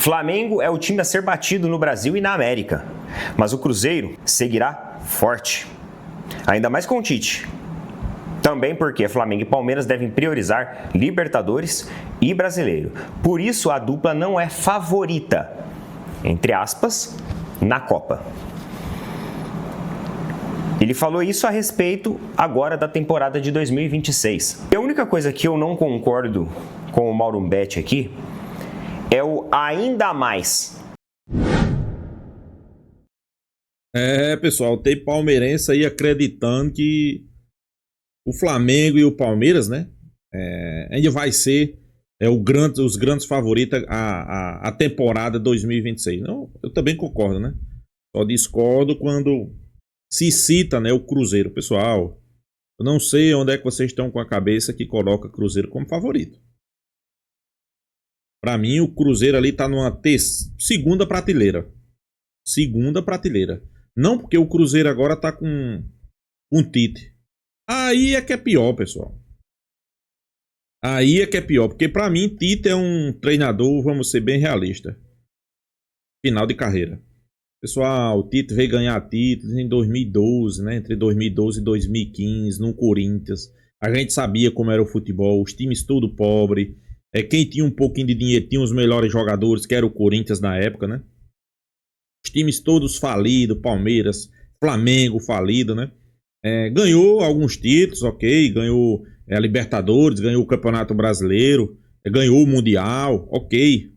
Flamengo é o time a ser batido no Brasil e na América, mas o Cruzeiro seguirá forte. Ainda mais com o Tite. Também porque Flamengo e Palmeiras devem priorizar Libertadores e Brasileiro. Por isso a dupla não é favorita, entre aspas, na Copa. Ele falou isso a respeito agora da temporada de 2026. E a única coisa que eu não concordo com o Mauro Betti aqui é o ainda mais. Pessoal, tem palmeirense aí acreditando que o Flamengo e o Palmeiras, né, ainda vai ser os grandes favoritos a temporada 2026. Não, eu também concordo, né? Só discordo quando se cita, né, o Cruzeiro. Pessoal, eu não sei onde é que vocês estão com a cabeça que coloca Cruzeiro como favorito. Para mim, o Cruzeiro ali tá numa segunda prateleira. Segunda prateleira. Não porque o Cruzeiro agora tá com um Tite. Aí é que é pior, pessoal. Aí é que é pior. Porque pra mim, Tite é um treinador, vamos ser bem realistas. Final de carreira. Pessoal, o Tite veio ganhar títulos em 2012, né? Entre 2012 e 2015, no Corinthians. A gente sabia como era o futebol, os times tudo pobre. Quem tinha um pouquinho de dinheiro tinha os melhores jogadores, que era o Corinthians na época, né? Os times todos falidos, Palmeiras, Flamengo falido, né? Ganhou alguns títulos, ok. Ganhou a Libertadores, ganhou o Campeonato Brasileiro, ganhou o Mundial, ok.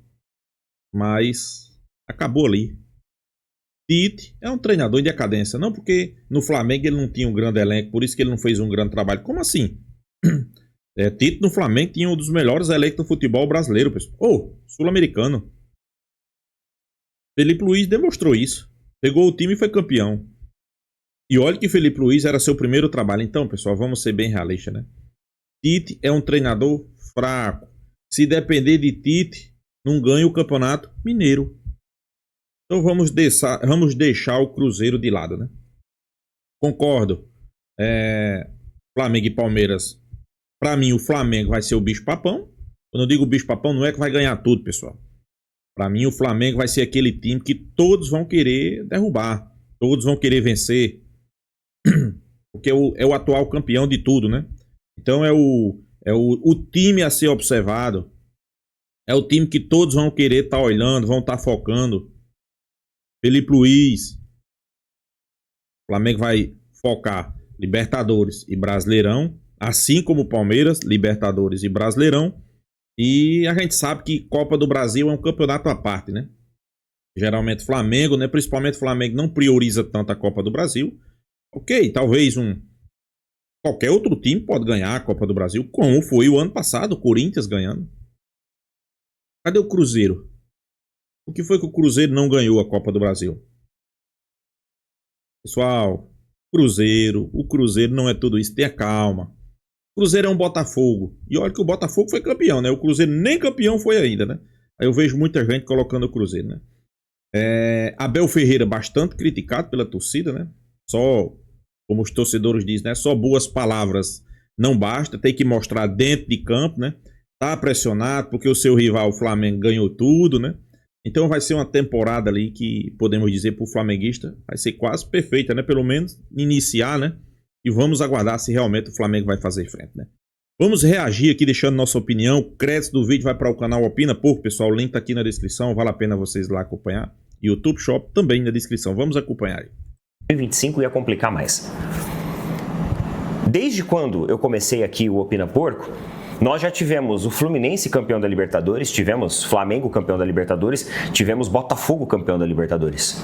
Mas acabou ali. Tite é um treinador em decadência. Não porque no Flamengo ele não tinha um grande elenco, por isso que ele não fez um grande trabalho. Como assim? Tite no Flamengo tinha um dos melhores elencos do futebol brasileiro, pessoal. Sul-americano. Felipe Luiz demonstrou isso. Pegou o time e foi campeão. E olha que Felipe Luiz era seu primeiro trabalho. Então, pessoal, vamos ser bem realistas, né? Tite é um treinador fraco. Se depender de Tite, não ganha o Campeonato Mineiro. Então vamos deixar o Cruzeiro de lado, né? Concordo. Flamengo e Palmeiras. Pra mim, o Flamengo vai ser o bicho-papão. Quando eu digo bicho-papão, não é que vai ganhar tudo, pessoal. Pra mim, o Flamengo vai ser aquele time que todos vão querer derrubar. Todos vão querer vencer. Porque é o atual campeão de tudo, né? Então é o time a ser observado. É o time que todos vão querer estar olhando, vão estar focando. Felipe Luiz. O Flamengo vai focar Libertadores e Brasileirão. Assim como o Palmeiras, Libertadores e Brasileirão. E a gente sabe que Copa do Brasil é um campeonato à parte, né? Geralmente Flamengo, né? Principalmente o Flamengo não prioriza tanto a Copa do Brasil. Ok, talvez qualquer outro time pode ganhar a Copa do Brasil, como foi o ano passado, o Corinthians ganhando. Cadê o Cruzeiro? O que foi que o Cruzeiro não ganhou a Copa do Brasil? Pessoal, o Cruzeiro não é tudo isso, tenha calma. O Cruzeiro é um Botafogo. E olha que o Botafogo foi campeão, né? O Cruzeiro nem campeão foi ainda, né? Aí eu vejo muita gente colocando o Cruzeiro, né? Abel Ferreira, bastante criticado pela torcida, né? Só, como os torcedores dizem, né? Só boas palavras não basta, tem que mostrar dentro de campo, né? Tá pressionado porque o seu rival, o Flamengo, ganhou tudo, né? Então vai ser uma temporada ali que, podemos dizer, pro flamenguista, vai ser quase perfeita, né? Pelo menos iniciar, né? E vamos aguardar se realmente o Flamengo vai fazer frente, né? Vamos reagir aqui deixando nossa opinião. O crédito do vídeo vai para o canal Opina Pouco, pessoal. O link tá aqui na descrição. Vale a pena vocês lá acompanhar. YouTube Shop também na descrição. Vamos acompanhar aí. 2025 ia complicar mais. Desde quando eu comecei aqui o Opina Porco, nós já tivemos o Fluminense campeão da Libertadores, tivemos Flamengo campeão da Libertadores, tivemos Botafogo campeão da Libertadores.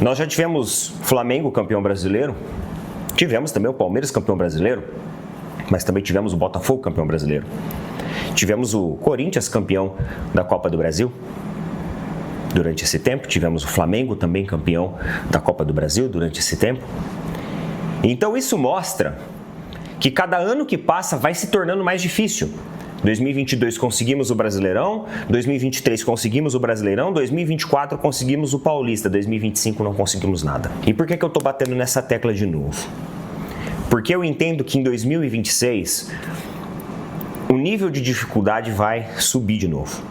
Nós já tivemos Flamengo campeão brasileiro, tivemos também o Palmeiras campeão brasileiro, mas também tivemos o Botafogo campeão brasileiro. Tivemos o Corinthians campeão da Copa do Brasil. Durante esse tempo, tivemos o Flamengo também campeão da Copa do Brasil durante esse tempo. Então isso mostra que cada ano que passa vai se tornando mais difícil. 2022 conseguimos o Brasileirão, 2023 conseguimos o Brasileirão, 2024 conseguimos o Paulista, 2025 não conseguimos nada. E por que eu tô batendo nessa tecla de novo? Porque eu entendo que em 2026 o nível de dificuldade vai subir de novo.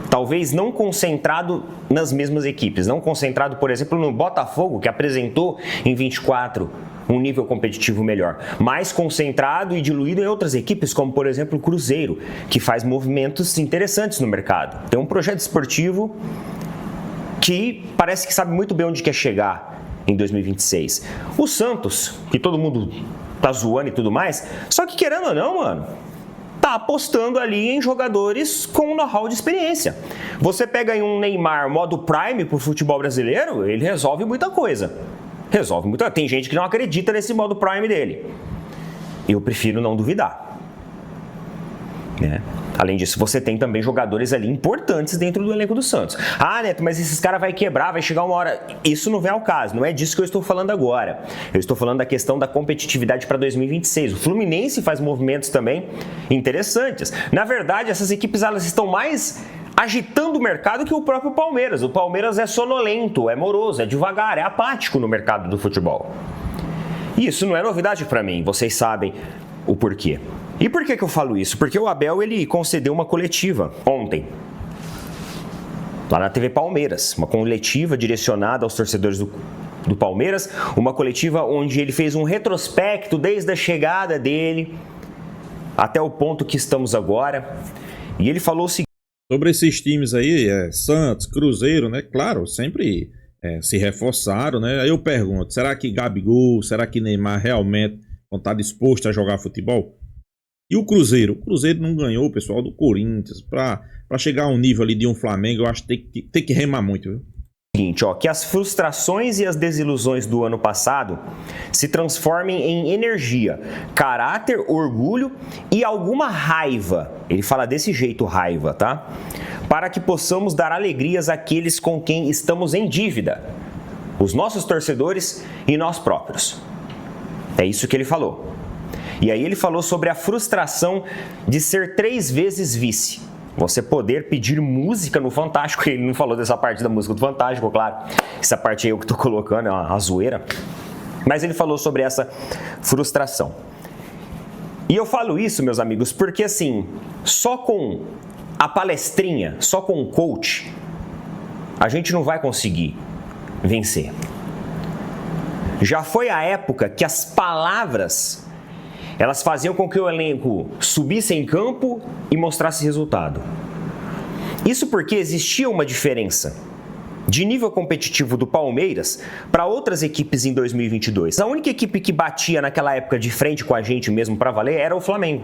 Talvez não concentrado nas mesmas equipes, não concentrado, por exemplo, no Botafogo, que apresentou em 24 um nível competitivo melhor, mas concentrado e diluído em outras equipes, como por exemplo o Cruzeiro, que faz movimentos interessantes no mercado. Tem um projeto esportivo que parece que sabe muito bem onde quer chegar em 2026. O Santos, que todo mundo tá zoando e tudo mais, só que querendo ou não, mano, tá apostando ali em jogadores com know-how de experiência. Você pega aí um Neymar modo Prime pro futebol brasileiro, ele resolve muita coisa. Resolve muita coisa. Tem gente que não acredita nesse modo Prime dele. Eu prefiro não duvidar. Né? Além disso, você tem também jogadores ali importantes dentro do elenco do Santos. Ah, Neto, mas esses caras vai quebrar, vai chegar uma hora... Isso não vem ao caso, não é disso que eu estou falando agora. Eu estou falando da questão da competitividade para 2026. O Fluminense faz movimentos também interessantes. Na verdade, essas equipes elas estão mais agitando o mercado que o próprio Palmeiras. O Palmeiras é sonolento, é moroso, é devagar, é apático no mercado do futebol. E isso não é novidade para mim, vocês sabem o porquê. E por que eu falo isso? Porque o Abel ele concedeu uma coletiva ontem, lá na TV Palmeiras, uma coletiva direcionada aos torcedores do Palmeiras, uma coletiva onde ele fez um retrospecto desde a chegada dele até o ponto que estamos agora, e ele falou o seguinte: sobre esses times aí, Santos, Cruzeiro, né? Claro, sempre se reforçaram, né? Aí eu pergunto, será que Gabigol, será que Neymar realmente vão estar dispostos a jogar futebol? E o Cruzeiro? O Cruzeiro não ganhou, pessoal, do Corinthians. Para chegar a um nível ali de um Flamengo, eu acho que tem que remar muito, viu? Seguinte, ó, que as frustrações e as desilusões do ano passado se transformem em energia, caráter, orgulho e alguma raiva. Ele fala desse jeito, raiva, tá? Para que possamos dar alegrias àqueles com quem estamos em dívida, os nossos torcedores e nós próprios. É isso que ele falou. E aí ele falou sobre a frustração de ser 3 vezes vice. Você poder pedir música no Fantástico. Ele não falou dessa parte da música do Fantástico, claro. Essa parte aí eu que tô colocando, é uma zoeira. Mas ele falou sobre essa frustração. E eu falo isso, meus amigos, porque assim, só com a palestrinha, só com o coach, a gente não vai conseguir vencer. Já foi a época que as palavras... elas faziam com que o elenco subisse em campo e mostrasse resultado. Isso porque existia uma diferença de nível competitivo do Palmeiras para outras equipes em 2022. A única equipe que batia naquela época de frente com a gente mesmo para valer era o Flamengo,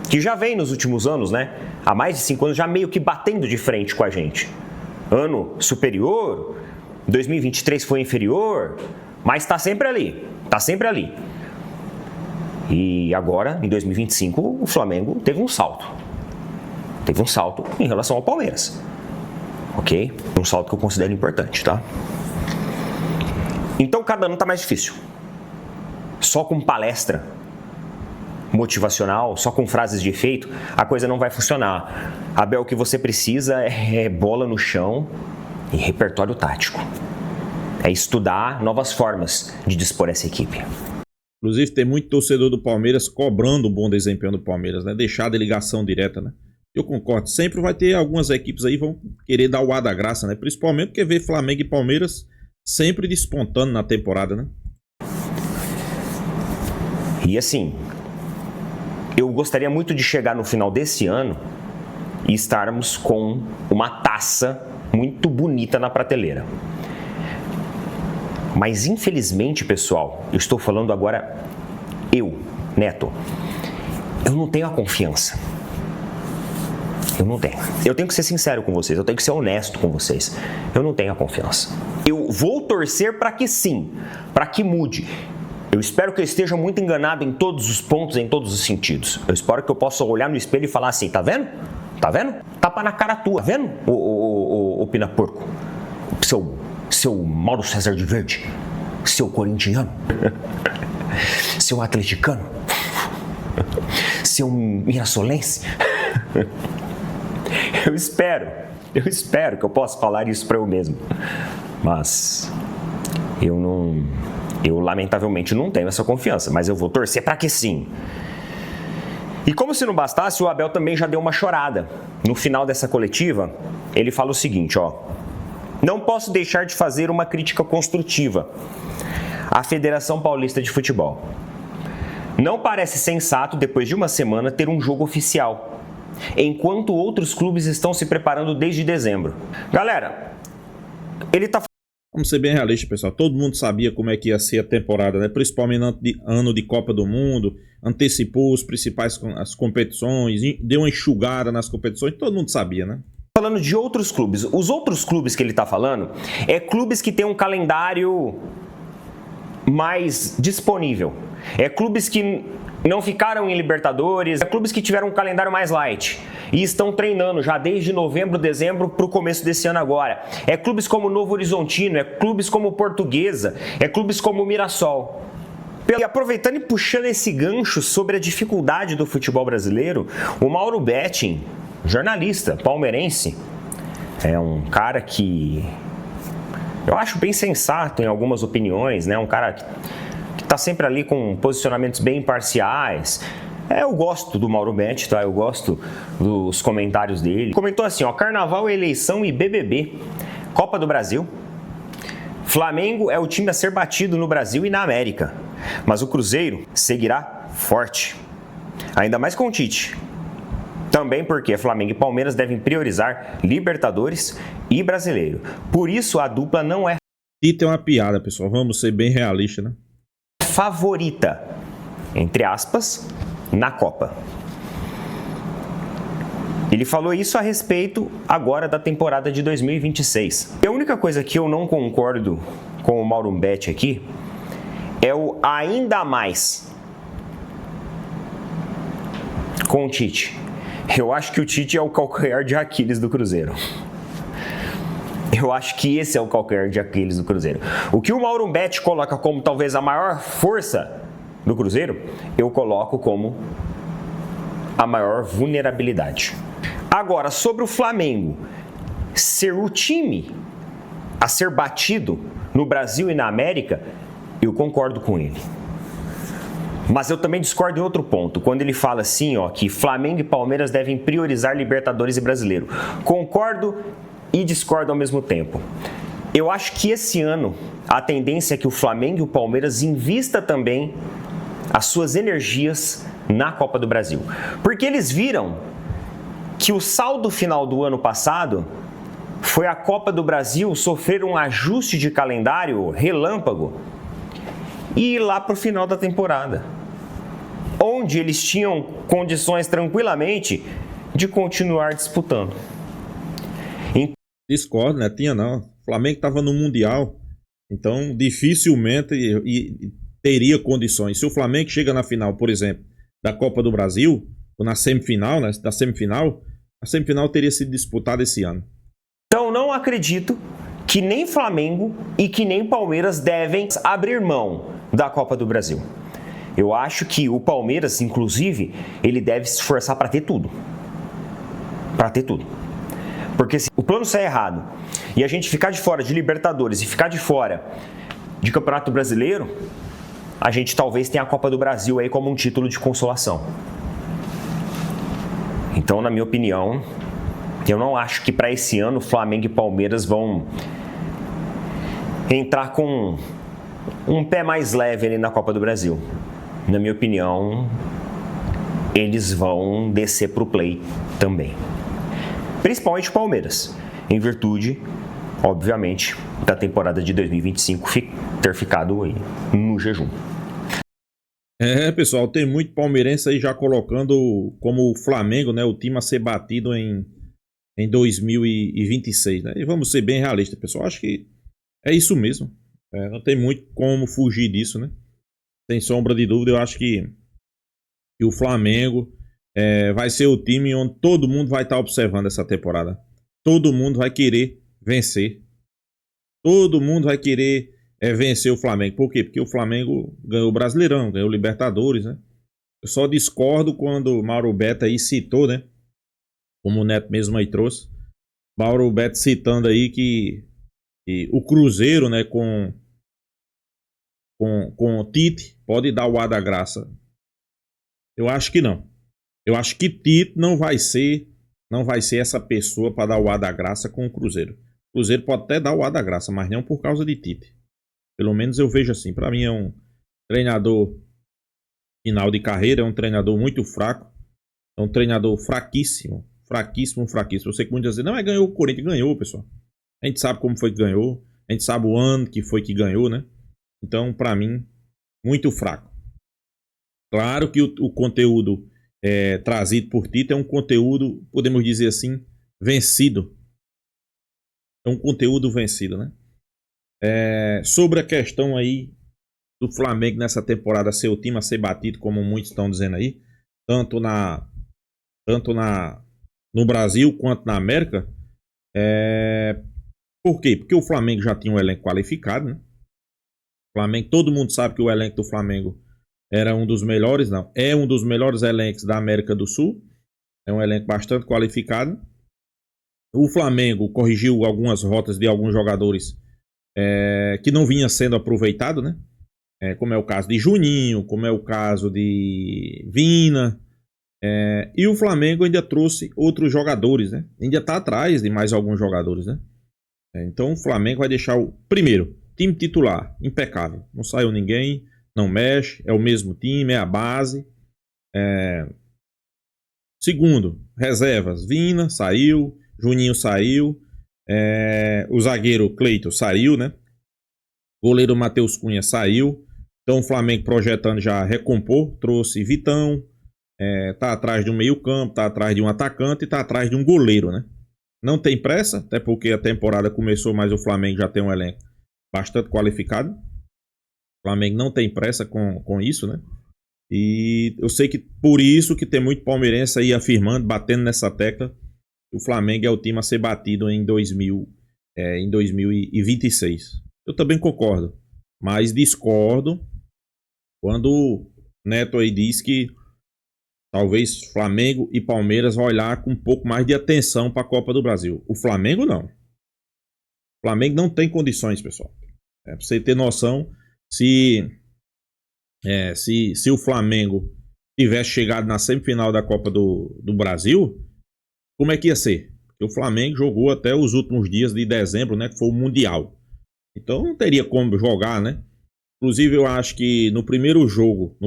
que já vem nos últimos anos, né? Há mais de 5 anos já meio que batendo de frente com a gente. Ano superior, 2023 foi inferior, mas está sempre ali, está sempre ali. E agora, em 2025, o Flamengo teve um salto. Teve um salto em relação ao Palmeiras. Ok? Um salto que eu considero importante, tá? Então, cada ano tá mais difícil. Só com palestra motivacional, só com frases de efeito, a coisa não vai funcionar. Abel, o que você precisa é bola no chão e repertório tático. É estudar novas formas de dispor essa equipe. Inclusive, tem muito torcedor do Palmeiras cobrando o bom desempenho do Palmeiras, né? Deixar a ligação direta, né? Eu concordo. Sempre vai ter algumas equipes aí que vão querer dar o ar da graça, né? Principalmente porque vê Flamengo e Palmeiras sempre despontando na temporada, né? E assim, eu gostaria muito de chegar no final desse ano e estarmos com uma taça muito bonita na prateleira. Mas infelizmente, pessoal, eu estou falando agora, Neto, eu não tenho a confiança. Eu não tenho. Eu tenho que ser sincero com vocês, eu tenho que ser honesto com vocês. Eu não tenho a confiança. Eu vou torcer para que sim, para que mude. Eu espero que eu esteja muito enganado em todos os pontos, em todos os sentidos. Eu espero que eu possa olhar no espelho e falar assim, tá vendo? Tá vendo? Tapa na cara tua, tá vendo? O Pina Porco, seu Mauro César de Verde, seu corintiano, seu atleticano, seu mirassolense. Eu espero que eu possa falar isso para eu mesmo, mas eu lamentavelmente não tenho essa confiança, mas eu vou torcer para que sim. E como se não bastasse, o Abel também já deu uma chorada. No final dessa coletiva, ele fala o seguinte, ó: não posso deixar de fazer uma crítica construtiva à Federação Paulista de Futebol. Não parece sensato, depois de uma semana, ter um jogo oficial, enquanto outros clubes estão se preparando desde dezembro. Galera, ele tá... Vamos ser bem realistas, pessoal. Todo mundo sabia como é que ia ser a temporada, né? Principalmente no ano de Copa do Mundo, antecipou os principais as competições, deu uma enxugada nas competições, todo mundo sabia, né? Falando de outros clubes. Os outros clubes que ele tá falando é clubes que têm um calendário mais disponível. É clubes que não ficaram em Libertadores, é clubes que tiveram um calendário mais light e estão treinando já desde novembro, dezembro para o começo desse ano agora. É clubes como Novo Horizontino, é clubes como Portuguesa, é clubes como Mirassol. E aproveitando e puxando esse gancho sobre a dificuldade do futebol brasileiro, o Mauro Betting, jornalista palmeirense, é um cara que eu acho bem sensato em algumas opiniões, né? Um cara que está sempre ali com posicionamentos bem imparciais. Eu gosto do Mauro Betti, tá? Eu gosto dos comentários dele. Comentou assim, ó: Carnaval, eleição e BBB, Copa do Brasil. Flamengo é o time a ser batido no Brasil e na América, mas o Cruzeiro seguirá forte. Ainda mais com o Tite. Também porque Flamengo e Palmeiras devem priorizar Libertadores e Brasileiro. Por isso a dupla não é... Tite é uma piada, pessoal. Vamos ser bem realistas, né? favorita, entre aspas, na Copa. Ele falou isso a respeito agora da temporada de 2026. E a única coisa que eu não concordo com o Mauro Betti aqui é o ainda mais com o Tite. Eu acho que o Tite é o calcanhar de Aquiles do Cruzeiro. Eu acho que esse é o calcanhar de Aquiles do Cruzeiro. O que o Mauro Betti coloca como talvez a maior força do Cruzeiro, eu coloco como a maior vulnerabilidade. Agora, sobre o Flamengo ser o time a ser batido no Brasil e na América, eu concordo com ele. Mas eu também discordo em outro ponto, quando ele fala assim, ó, que Flamengo e Palmeiras devem priorizar Libertadores e Brasileiro. Concordo e discordo ao mesmo tempo. Eu acho que esse ano a tendência é que o Flamengo e o Palmeiras invista também as suas energias na Copa do Brasil. Porque eles viram que o saldo final do ano passado foi a Copa do Brasil sofrer um ajuste de calendário relâmpago e ir lá para o final da temporada, onde eles tinham condições tranquilamente de continuar disputando. Discordo, né? Tinha não. O Flamengo estava no Mundial, então dificilmente teria condições. Se o Flamengo chega na final, por exemplo, da Copa do Brasil, ou na semifinal, né? Da semifinal, a semifinal teria sido disputada esse ano. Então não acredito que nem Flamengo e que nem Palmeiras devem abrir mão da Copa do Brasil. Eu acho que o Palmeiras, inclusive, ele deve se esforçar para ter tudo. Para ter tudo. Porque se o plano sair errado e a gente ficar de fora de Libertadores e ficar de fora de Campeonato Brasileiro, a gente talvez tenha a Copa do Brasil aí como um título de consolação. Então, na minha opinião, eu não acho que para esse ano Flamengo e Palmeiras vão entrar com um pé mais leve ali na Copa do Brasil. Na minha opinião, eles vão descer para o play também. Principalmente o Palmeiras, em virtude, obviamente, da temporada de 2025 ter ficado aí no jejum. Pessoal, tem muito palmeirense aí já colocando como o Flamengo, né, o time a ser batido em 2026, né? E vamos ser bem realistas, pessoal. Acho que é isso mesmo. Não tem muito como fugir disso, né? Sem sombra de dúvida, eu acho que o Flamengo vai ser o time onde todo mundo vai estar observando essa temporada. Todo mundo vai querer vencer. Todo mundo vai querer vencer o Flamengo. Por quê? Porque o Flamengo ganhou o Brasileirão, ganhou o Libertadores, né? Eu só discordo quando o Mauro Betti aí citou, né? Como o Neto mesmo aí trouxe. Mauro Betti citando aí que o Cruzeiro, né, com o Tite, pode dar o ar da graça. Eu acho que não. Eu acho que Tite não vai ser essa pessoa para dar o ar da graça com o Cruzeiro. O Cruzeiro pode até dar o ar da graça, mas não por causa de Tite. Pelo menos eu vejo assim. Para mim é um treinador final de carreira, é um treinador muito fraco, é um treinador fraquíssimo, fraquíssimo, fraquíssimo. Eu sei que muitos dizem, não, ganhou o Corinthians, ganhou, pessoal. A gente sabe como foi que ganhou, a gente sabe o ano que foi que ganhou, né? Então, para mim, muito fraco. Claro que o conteúdo trazido por Tite é um conteúdo, podemos dizer assim, vencido. É um conteúdo vencido, né? Sobre a questão aí do Flamengo nessa temporada ser o time a ser batido, como muitos estão dizendo aí, tanto no Brasil quanto na América. Por quê? Porque o Flamengo já tinha um elenco qualificado, né? O Flamengo, todo mundo sabe que o elenco do Flamengo era um dos melhores, não. É um dos melhores elencos da América do Sul. É um elenco bastante qualificado. O Flamengo corrigiu algumas rotas de alguns jogadores que não vinha sendo aproveitado, né? Como é o caso de Juninho, como é o caso de Vina. E o Flamengo ainda trouxe outros jogadores, né? Ainda está atrás de mais alguns jogadores, né? Então o Flamengo vai deixar o primeiro time titular impecável. Não saiu ninguém, não mexe, é o mesmo time, é a base. Segundo, reservas, Vina saiu, Juninho saiu, o zagueiro Cleiton saiu, né? Goleiro Matheus Cunha saiu. Então o Flamengo projetando já recompor, trouxe Vitão, tá atrás de um meio campo, tá atrás de um atacante e tá atrás de um goleiro, né? Não tem pressa, até porque a temporada começou, mas o Flamengo já tem um elenco bastante qualificado. O Flamengo não tem pressa com isso, né? E eu sei que por isso que tem muito palmeirense aí afirmando, batendo nessa tecla, que o Flamengo é o time a ser batido em 2026. Eu também concordo, mas discordo quando o Neto aí diz que talvez Flamengo e Palmeiras vão olhar com um pouco mais de atenção para a Copa do Brasil. O Flamengo não. O Flamengo não tem condições, pessoal. Para você ter noção, se o Flamengo tivesse chegado na semifinal da Copa do Brasil, como é que ia ser? Porque o Flamengo jogou até os últimos dias de dezembro, né? Que foi o Mundial. Então não teria como jogar, né? Inclusive eu acho que no primeiro jogo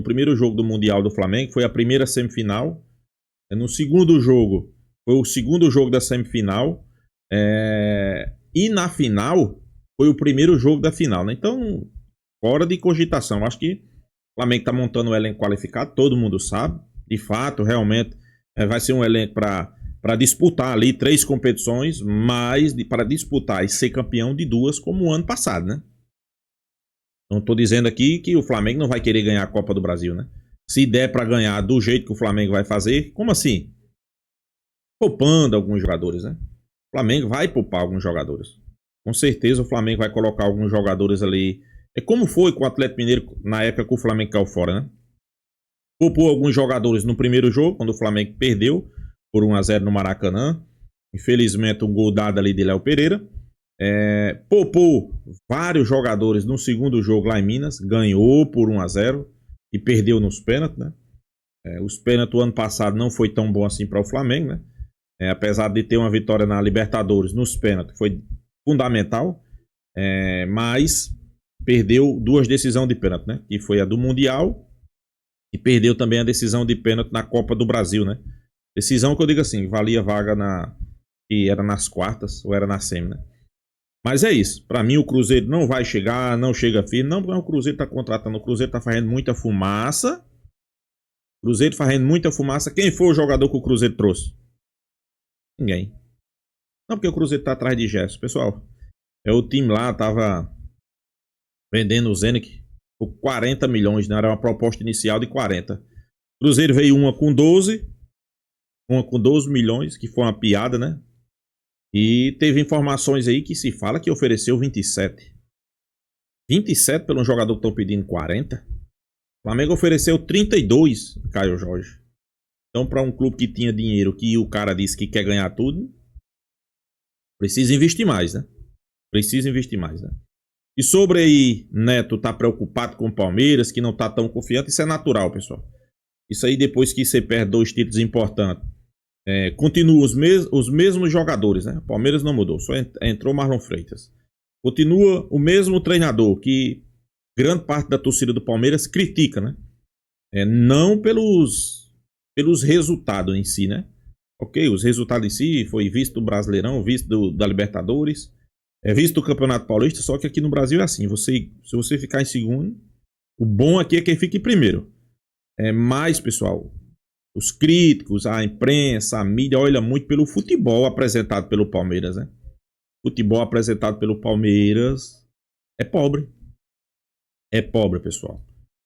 do Mundial do Flamengo, foi a primeira semifinal. No segundo jogo, foi o segundo jogo da semifinal. E na final, foi o primeiro jogo da final, né? Então, fora de cogitação. Acho que o Flamengo está montando um elenco qualificado, todo mundo sabe. De fato, realmente, vai ser um elenco para disputar ali 3 competições, mas para disputar e ser campeão de 2, como o ano passado, né? Não estou dizendo aqui que o Flamengo não vai querer ganhar a Copa do Brasil, né? Se der para ganhar do jeito que o Flamengo vai fazer, como assim? Poupando alguns jogadores, né? O Flamengo vai poupar alguns jogadores. Com certeza o Flamengo vai colocar alguns jogadores ali. É como foi com o Atlético Mineiro na época que o Flamengo caiu fora, né? Poupou alguns jogadores no primeiro jogo, quando o Flamengo perdeu por 1-0 no Maracanã. Infelizmente um gol dado ali de Léo Pereira. Poupou vários jogadores no segundo jogo lá em Minas. Ganhou por 1-0 e perdeu nos pênaltis, né? Os pênaltis do ano passado não foi tão bom assim para o Flamengo, né? Apesar de ter uma vitória na Libertadores nos pênaltis, foi fundamental, mas perdeu 2 decisões de pênalti, né? Que foi a do Mundial e perdeu também a decisão de pênalti na Copa do Brasil, né? Decisão que eu digo assim, valia vaga que era nas quartas ou era na semi, né? Mas é isso. Para mim o Cruzeiro não vai chegar, não chega firme, não, porque o Cruzeiro tá contratando, o Cruzeiro tá fazendo muita fumaça. Cruzeiro fazendo muita fumaça. Quem foi o jogador que o Cruzeiro trouxe? Ninguém. Não, porque o Cruzeiro tá atrás de Gerson. Pessoal, o time lá tava vendendo o Zenit por 40 milhões, né? Era uma proposta inicial de 40. O Cruzeiro veio uma com 12 milhões, que foi uma piada, né? E teve informações aí que se fala que ofereceu 27. 27 pelo jogador que estão pedindo 40. O Flamengo ofereceu 32, Caio Jorge. Então, para um clube que tinha dinheiro, que o cara disse que quer ganhar tudo, precisa investir mais, né? Precisa investir mais, né? E sobre aí, Neto tá preocupado com o Palmeiras, que não tá tão confiante, isso é natural, pessoal. Isso aí depois que você perde 2 títulos importantes. Continua os mesmos jogadores, né? O Palmeiras não mudou, só entrou Marlon Freitas. Continua o mesmo treinador que grande parte da torcida do Palmeiras critica, né? Não pelos resultados em si, né? Ok, os resultados em si foi visto do Brasileirão, visto da Libertadores, visto do Campeonato Paulista, só que aqui no Brasil é assim, se você ficar em segundo, o bom aqui é quem fica em primeiro. Mais, pessoal, os críticos, a imprensa, a mídia olha muito pelo futebol apresentado pelo Palmeiras, né? Futebol apresentado pelo Palmeiras é pobre. É pobre, pessoal.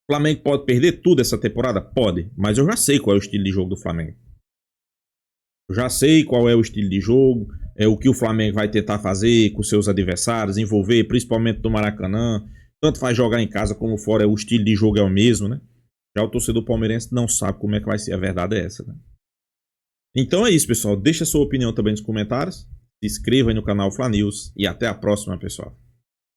O Flamengo pode perder tudo essa temporada? Pode, mas eu já sei qual é o estilo de jogo do Flamengo. Eu já sei qual é o estilo de jogo, o que o Flamengo vai tentar fazer com seus adversários, envolver principalmente no Maracanã. Tanto faz jogar em casa como fora, o estilo de jogo é o mesmo, né? Já o torcedor palmeirense não sabe como é que vai ser, a verdade é essa, né? Então é isso, pessoal. Deixa a sua opinião também nos comentários. Se inscreva aí no canal Fla News e até a próxima, pessoal.